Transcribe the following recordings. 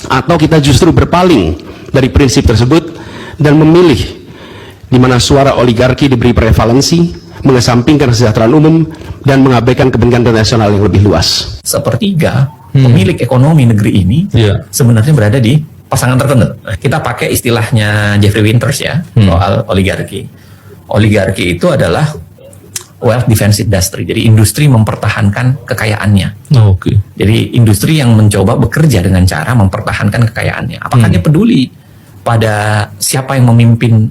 Atau kita justru berpaling dari prinsip tersebut dan memilih di mana suara oligarki diberi prevalensi, mengesampingkan kesejahteraan umum, dan mengabaikan kepentingan nasional yang lebih luas. Sepertiga pemilik ekonomi negeri ini sebenarnya berada di pasangan tertentu. Kita pakai istilahnya Jeffrey Winters ya, soal oligarki. Oligarki itu adalah wealth defense industry, jadi industri mempertahankan kekayaannya. Jadi industri yang mencoba bekerja dengan cara mempertahankan kekayaannya. Apakah dia peduli pada siapa yang memimpin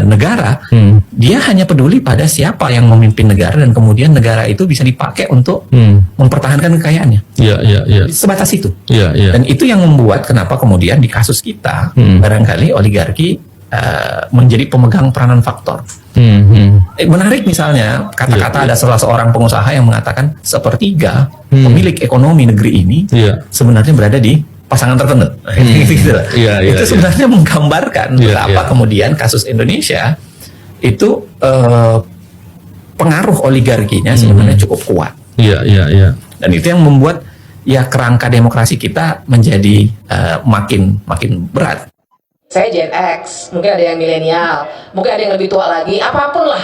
negara? Dia hanya peduli pada siapa yang memimpin negara, dan kemudian negara itu bisa dipakai untuk mempertahankan kekayaannya. Sebatas itu. Dan itu yang membuat kenapa kemudian di kasus kita barangkali oligarki menjadi pemegang peranan faktor. Menarik misalnya kata-kata ada salah seorang pengusaha yang mengatakan sepertiga pemilik ekonomi negeri ini sebenarnya berada di pasangan tertentu. Itu sebenarnya menggambarkan betapa kemudian kasus Indonesia itu pengaruh oligarkinya sebenarnya cukup kuat. Dan itu yang membuat ya kerangka demokrasi kita menjadi makin berat. Saya Gen X, mungkin ada yang milenial, mungkin ada yang lebih tua lagi, apapun lah.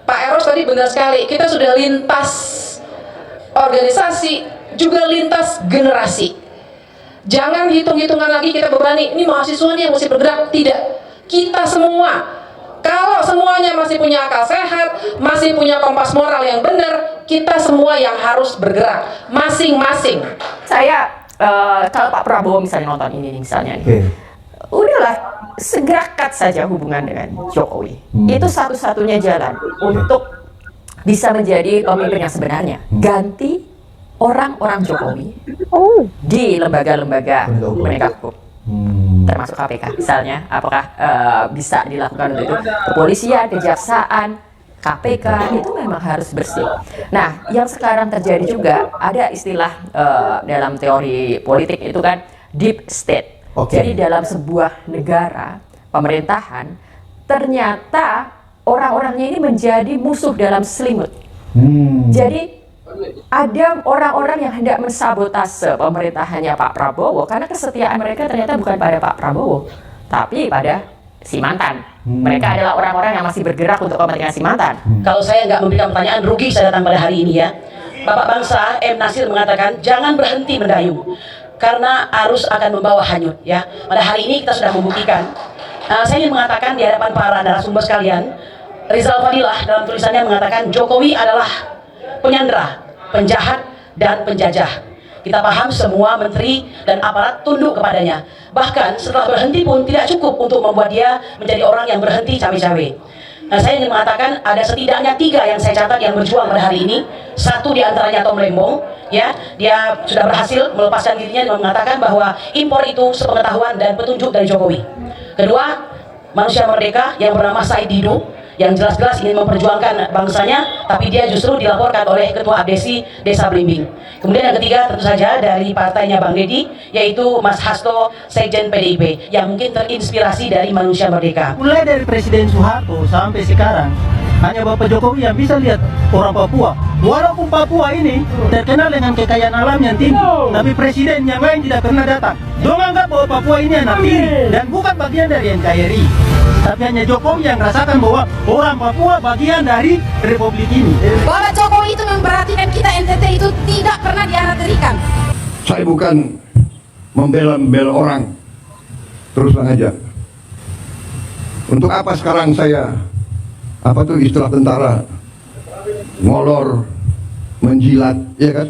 Pak Eros tadi benar sekali, kita sudah lintas organisasi, juga lintas generasi. Jangan hitung-hitungan lagi kita bebani, ini mahasiswanya yang mesti bergerak, tidak. Kita semua, kalau semuanya masih punya akal sehat, masih punya kompas moral yang benar, kita semua yang harus bergerak, masing-masing. Saya, kalau Pak Prabowo misalnya nonton ini misalnya nih, udahlah segera cut saja hubungan dengan Jokowi. Itu satu-satunya jalan untuk bisa menjadi pemimpin yang sebenarnya. Ganti orang-orang Jokowi di lembaga-lembaga penegak hukum, termasuk KPK misalnya. Apakah bisa dilakukan untuk itu? Kepolisian, kejaksaan, KPK itu memang harus bersih. Nah, yang sekarang terjadi juga ada istilah dalam teori politik itu kan deep state. Jadi dalam sebuah negara, pemerintahan, ternyata orang-orangnya ini menjadi musuh dalam selimut. Jadi ada orang-orang yang hendak mensabotase pemerintahannya Pak Prabowo karena kesetiaan mereka ternyata bukan pada Pak Prabowo, tapi pada si mantan. Mereka adalah orang-orang yang masih bergerak untuk kepentingan si mantan. Kalau saya nggak memberikan pertanyaan, rugi saya datang pada hari ini ya. Bapak bangsa M. Nasir mengatakan jangan berhenti mendayung, karena arus akan membawa hanyut ya. Pada hari ini kita sudah membuktikan. Saya ingin mengatakan di hadapan para narasumber sekalian, Rizal Fadilah dalam tulisannya mengatakan Jokowi adalah penyandera, penjahat, dan penjajah. Kita paham semua menteri dan aparat tunduk kepadanya. Bahkan setelah berhenti pun tidak cukup untuk membuat dia menjadi orang yang berhenti cawe-cawe. Nah, saya ingin mengatakan ada setidaknya 3 yang saya catat yang berjuang pada hari ini. Satu diantaranya Tom Lembong, ya, dia sudah berhasil melepaskan dirinya dengan mengatakan bahwa impor itu sepengetahuan dan petunjuk dari Jokowi. Kedua, manusia merdeka yang bernama Said Didu, yang jelas-jelas ingin memperjuangkan bangsanya, tapi dia justru dilaporkan oleh Ketua Abdesi Desa Blimbing. Kemudian yang ketiga tentu saja dari partainya Bang Deddy, yaitu Mas Hasto, Sekjen PDIP, yang mungkin terinspirasi dari manusia merdeka. Mulai dari Presiden Soeharto sampai sekarang, hanya Bapak Jokowi yang bisa lihat orang Papua. Walaupun Papua ini terkenal dengan kekayaan alam yang tinggi, tapi presiden yang lain tidak pernah datang. Dong anggap bahwa Papua ini anak tiri dan bukan bagian dari NKRI. Tapi hanya Jokowi yang rasakan bahwa orang Papua bagian dari Republik ini. Bahwa Jokowi itu memperhatikan kita NTT itu tidak pernah dianaterikan. Saya bukan membela orang, terus terang aja. Untuk apa sekarang saya, apa tuh istilah tentara, ngolor, menjilat, ya kan?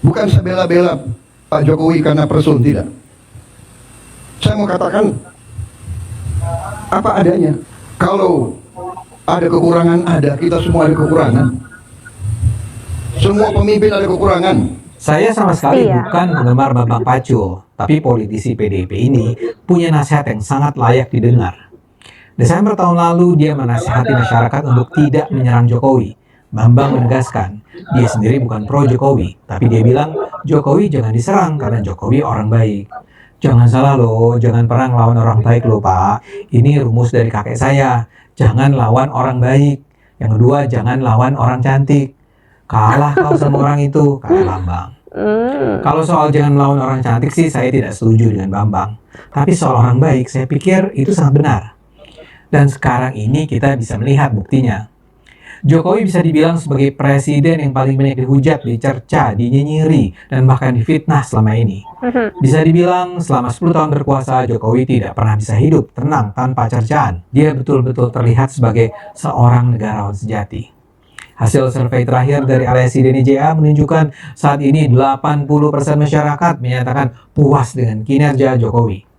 Bukan saya bela-bela Pak Jokowi karena person, tidak. Saya mau katakan apa adanya. Kalau ada kekurangan, kita semua ada kekurangan. Semua pemimpin ada kekurangan. Saya sama sekali bukan penggemar Bambang Pacul, tapi politisi PDIP ini punya nasihat yang sangat layak didengar. Desember tahun lalu dia menasihati masyarakat untuk tidak menyerang Jokowi. Bambang menegaskan, dia sendiri bukan pro Jokowi, tapi dia bilang Jokowi jangan diserang karena Jokowi orang baik. Jangan salah loh, jangan pernah lawan orang baik loh Pak. Ini rumus dari kakek saya, jangan lawan orang baik. Yang kedua, jangan lawan orang cantik. Kalah kau sama orang itu, kata Bambang. Kalau soal jangan melawan orang cantik sih saya tidak setuju dengan Bambang. Tapi soal orang baik saya pikir itu sangat benar. Dan sekarang ini kita bisa melihat buktinya. Jokowi bisa dibilang sebagai presiden yang paling banyak dihujat, dicerca, dinyinyiri, dan bahkan difitnah selama ini. Bisa dibilang selama 10 tahun berkuasa, Jokowi tidak pernah bisa hidup tenang tanpa cercaan. Dia betul-betul terlihat sebagai seorang negarawan sejati. Hasil survei terakhir dari LSI DNIJA menunjukkan saat ini 80% masyarakat menyatakan puas dengan kinerja Jokowi.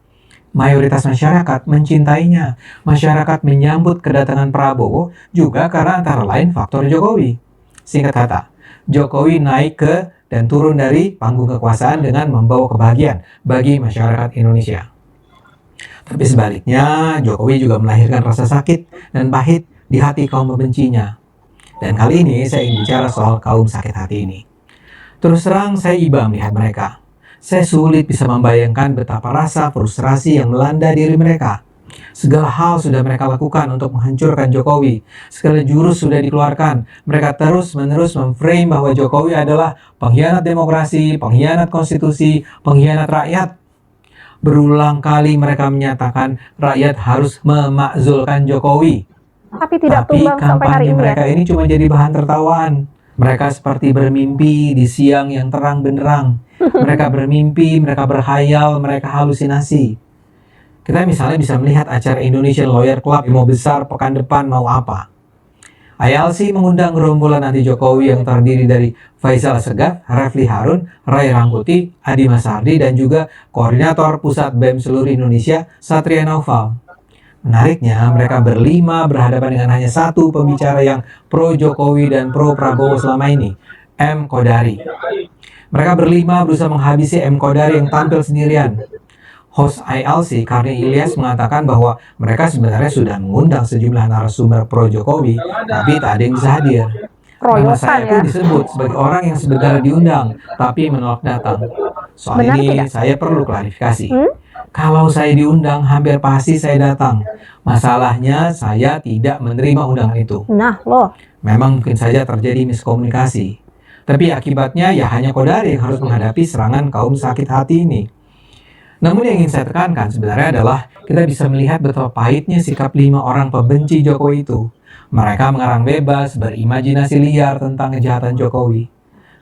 Mayoritas masyarakat mencintainya. Masyarakat menyambut kedatangan Prabowo juga karena antara lain faktor Jokowi. Singkat kata, Jokowi naik ke dan turun dari panggung kekuasaan dengan membawa kebahagiaan bagi masyarakat Indonesia. Tapi sebaliknya, Jokowi juga melahirkan rasa sakit dan pahit di hati kaum pembencinya. Dan kali ini saya ingin bicara soal kaum sakit hati ini. Terus terang saya iba melihat mereka. Saya sulit bisa membayangkan betapa rasa frustrasi yang melanda diri mereka. Segala hal sudah mereka lakukan untuk menghancurkan Jokowi. Segala jurus sudah dikeluarkan. Mereka terus-menerus memframe bahwa Jokowi adalah pengkhianat demokrasi, pengkhianat konstitusi, pengkhianat rakyat. Berulang kali mereka menyatakan rakyat harus memakzulkan Jokowi. Tapi tidak tumbang sampai hari kampanye ini. Mereka ini cuma jadi bahan tertawaan. Mereka seperti bermimpi di siang yang terang benderang. Mereka bermimpi, mereka berhayal, mereka halusinasi. Kita misalnya bisa melihat acara Indonesian Lawyer Club yang mau besar pekan depan mau apa. ILC mengundang gerombolan anti Jokowi yang terdiri dari Faisal Assegaf, Refli Harun, Ray Rangkuti, Adi Masardi, dan juga Koordinator Pusat BEM seluruh Indonesia, Satria Naufal. Menariknya, mereka berlima berhadapan dengan hanya satu pembicara yang pro Jokowi dan pro Prabowo selama ini, M. Kodari. Mereka berlima berusaha menghabisi M. Kodari yang tampil sendirian. Host ILC, Karni Ilyas, mengatakan bahwa mereka sebenarnya sudah mengundang sejumlah narasumber pro Jokowi, tapi tak ada yang bisa hadir. Nama saya pun disebut sebagai orang yang sebenarnya diundang, tapi menolak datang. Soal Benar ini tidak? saya perlu klarifikasi. Kalau saya diundang, hampir pasti saya datang. Masalahnya, saya tidak menerima undangan itu. Nah, loh. Memang mungkin saja terjadi miskomunikasi. Tapi akibatnya ya hanya Kodari yang harus menghadapi serangan kaum sakit hati ini. Namun yang ingin saya tekankan sebenarnya adalah kita bisa melihat betapa pahitnya sikap 5 orang pembenci Jokowi itu. Mereka mengarang bebas, berimajinasi liar tentang kejahatan Jokowi.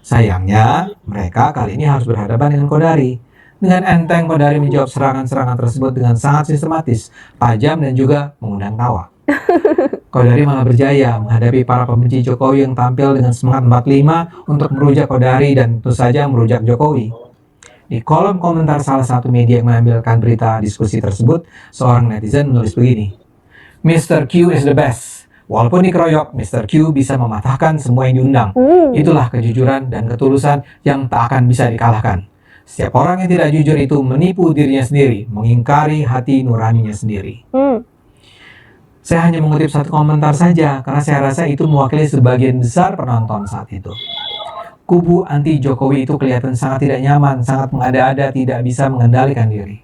Sayangnya, mereka kali ini harus berhadapan dengan Kodari. Dengan enteng, Kodari menjawab serangan-serangan tersebut dengan sangat sistematis, tajam, dan juga mengundang tawa. Kodari malah berjaya menghadapi para pembenci Jokowi yang tampil dengan semangat 45 untuk merujak Kodari dan tentu saja merujak Jokowi. Di kolom komentar salah satu media yang menampilkan berita diskusi tersebut, seorang netizen menulis begini, Mr. Q is the best. Walaupun dikeroyok, Mr. Q bisa mematahkan semua yang diundang. Itulah kejujuran dan ketulusan yang tak akan bisa dikalahkan. Setiap orang yang tidak jujur itu menipu dirinya sendiri, mengingkari hati nuraninya sendiri. Saya hanya mengutip satu komentar saja, karena saya rasa itu mewakili sebagian besar penonton saat itu. Kubu anti Jokowi itu kelihatan sangat tidak nyaman, sangat mengada-ada, tidak bisa mengendalikan diri.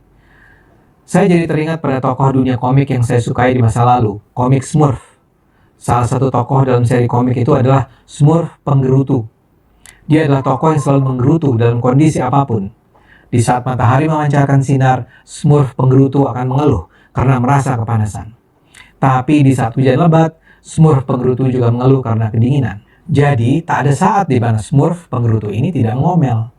Saya jadi teringat pada tokoh dunia komik yang saya sukai di masa lalu, komik Smurf. Salah satu tokoh dalam seri komik itu adalah Smurf Penggerutu. Dia adalah tokoh yang selalu menggerutu dalam kondisi apapun. Di saat matahari memancarkan sinar, Smurf Penggerutu akan mengeluh karena merasa kepanasan. Tapi di saat hujan lebat, Smurf Penggerutu juga mengeluh karena kedinginan. Jadi, tak ada saat di mana Smurf Penggerutu ini tidak ngomel.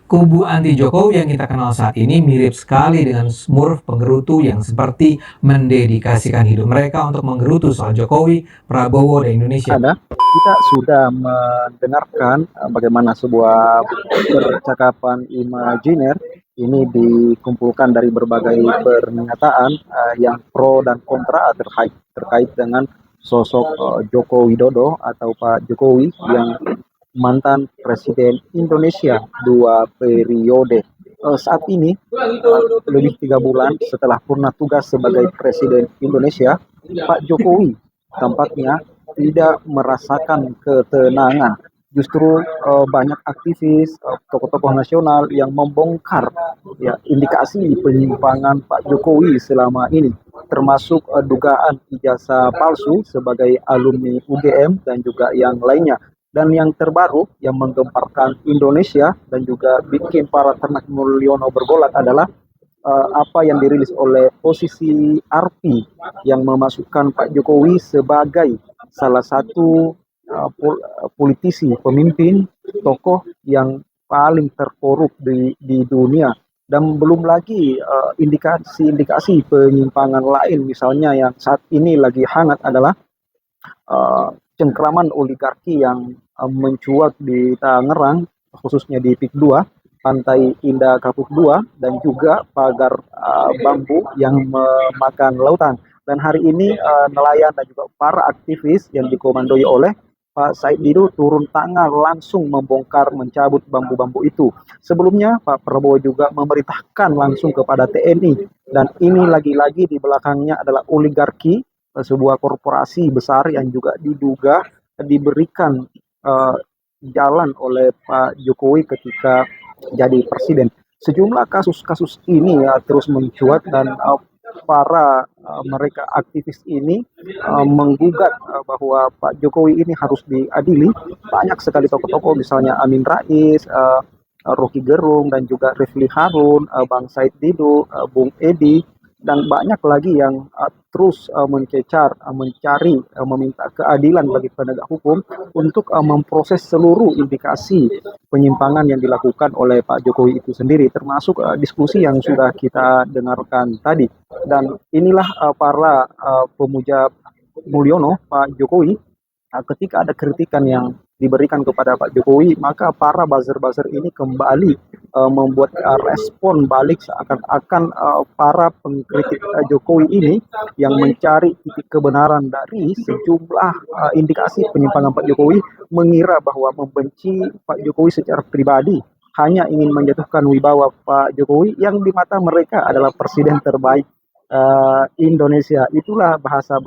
Kubu anti Jokowi yang kita kenal saat ini mirip sekali dengan Smurf Penggerutu yang seperti mendedikasikan hidup mereka untuk menggerutu soal Jokowi, Prabowo, dan Indonesia. Kita sudah mendengarkan bagaimana sebuah percakapan imajiner ini dikumpulkan dari berbagai pernyataan yang pro dan kontra terkait dengan sosok Joko Widodo atau Pak Jokowi yang mantan Presiden Indonesia 2 periode. Saat ini, lebih 3 bulan setelah purna tugas sebagai Presiden Indonesia, Pak Jokowi tampaknya tidak merasakan ketenangan. Justru banyak aktivis, tokoh-tokoh nasional yang membongkar indikasi penyimpangan Pak Jokowi selama ini, termasuk dugaan ijazah palsu sebagai alumni UGM dan juga yang lainnya. Dan yang terbaru yang menggemparkan Indonesia dan juga bikin para ternak Mulyono bergolak adalah apa yang dirilis oleh posisi RP yang memasukkan Pak Jokowi sebagai salah satu politisi, pemimpin, tokoh yang paling terkorup di dunia. Dan belum lagi indikasi-indikasi penyimpangan lain, misalnya yang saat ini lagi hangat adalah cengkraman oligarki yang mencuat di Tangerang, khususnya di PIK 2, Pantai Indah Kapuk 2, dan juga pagar bambu yang memakan lautan. Dan hari ini nelayan dan juga para aktivis yang dikomandoi oleh Pak Said Didu turun tangan langsung membongkar, mencabut bambu-bambu itu. Sebelumnya Pak Prabowo juga memerintahkan langsung kepada TNI, dan ini lagi-lagi di belakangnya adalah oligarki, sebuah korporasi besar yang juga diduga diberikan jalan oleh Pak Jokowi ketika jadi presiden. Sejumlah kasus-kasus ini terus mencuat, dan para mereka aktivis ini menggugat bahwa Pak Jokowi ini harus diadili. Banyak sekali tokoh-tokoh, misalnya Amin Rais, Rocky Gerung, dan juga Refli Harun, Bang Said Didu, Bung Edi, dan banyak lagi yang terus mencecar, mencari, meminta keadilan bagi penegak hukum untuk memproses seluruh indikasi penyimpangan yang dilakukan oleh Pak Jokowi itu sendiri, termasuk diskusi yang sudah kita dengarkan tadi. Dan inilah para pemuja Mulyono, Pak Jokowi, ketika ada kritikan yang diberikan kepada Pak Jokowi, maka para buzzer-buzzer ini kembali membuat respon balik, seakan-akan para pengkritik Jokowi ini yang mencari titik kebenaran dari sejumlah indikasi penyimpangan Pak Jokowi mengira bahwa membenci Pak Jokowi secara pribadi, hanya ingin menjatuhkan wibawa Pak Jokowi yang di mata mereka adalah presiden terbaik Indonesia. Itulah bahasa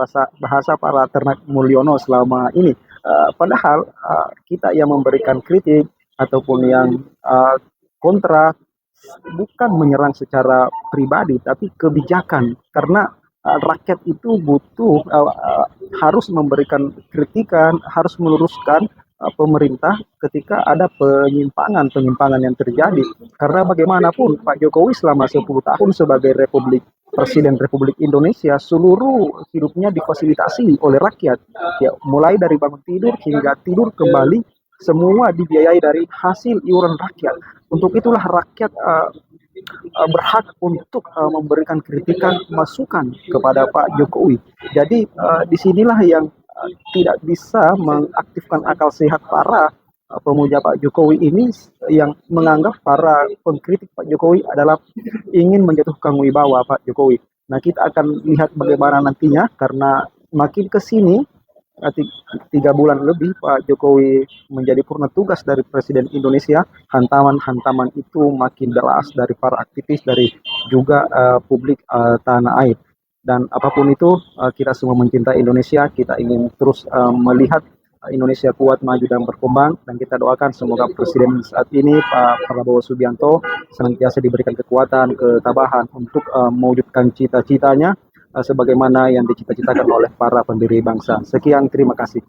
para ternak Mulyono selama ini. Padahal kita yang memberikan kritik ataupun yang kontra bukan menyerang secara pribadi, tapi kebijakan, karena rakyat itu butuh harus memberikan kritikan, harus meluruskan pemerintah ketika ada penyimpangan yang terjadi. Karena bagaimanapun Pak Jokowi selama 10 tahun sebagai Presiden Republik Indonesia, seluruh hidupnya difasilitasi oleh rakyat. Ya, mulai dari bangun tidur hingga tidur kembali, semua dibiayai dari hasil iuran rakyat. Untuk itulah rakyat berhak untuk memberikan kritikan, masukan kepada Pak Jokowi. Jadi disinilah yang tidak bisa mengaktifkan akal sehat para pemuja Pak Jokowi ini, yang menganggap para pengkritik Pak Jokowi adalah ingin menjatuhkan wibawa Pak Jokowi. Nah, kita akan lihat bagaimana nantinya, karena makin ke sini 3 bulan lebih Pak Jokowi menjadi purna tugas dari Presiden Indonesia, hantaman-hantaman itu makin deras dari para aktivis, dari juga publik tanah air. Dan apapun itu, kita semua mencintai Indonesia, kita ingin terus melihat Indonesia kuat, maju, dan berkembang, dan kita doakan semoga Presiden saat ini Pak Prabowo Subianto senantiasa diberikan kekuatan, ketabahan untuk mewujudkan cita-citanya sebagaimana yang dicita-citakan oleh para pendiri bangsa. Sekian, terima kasih.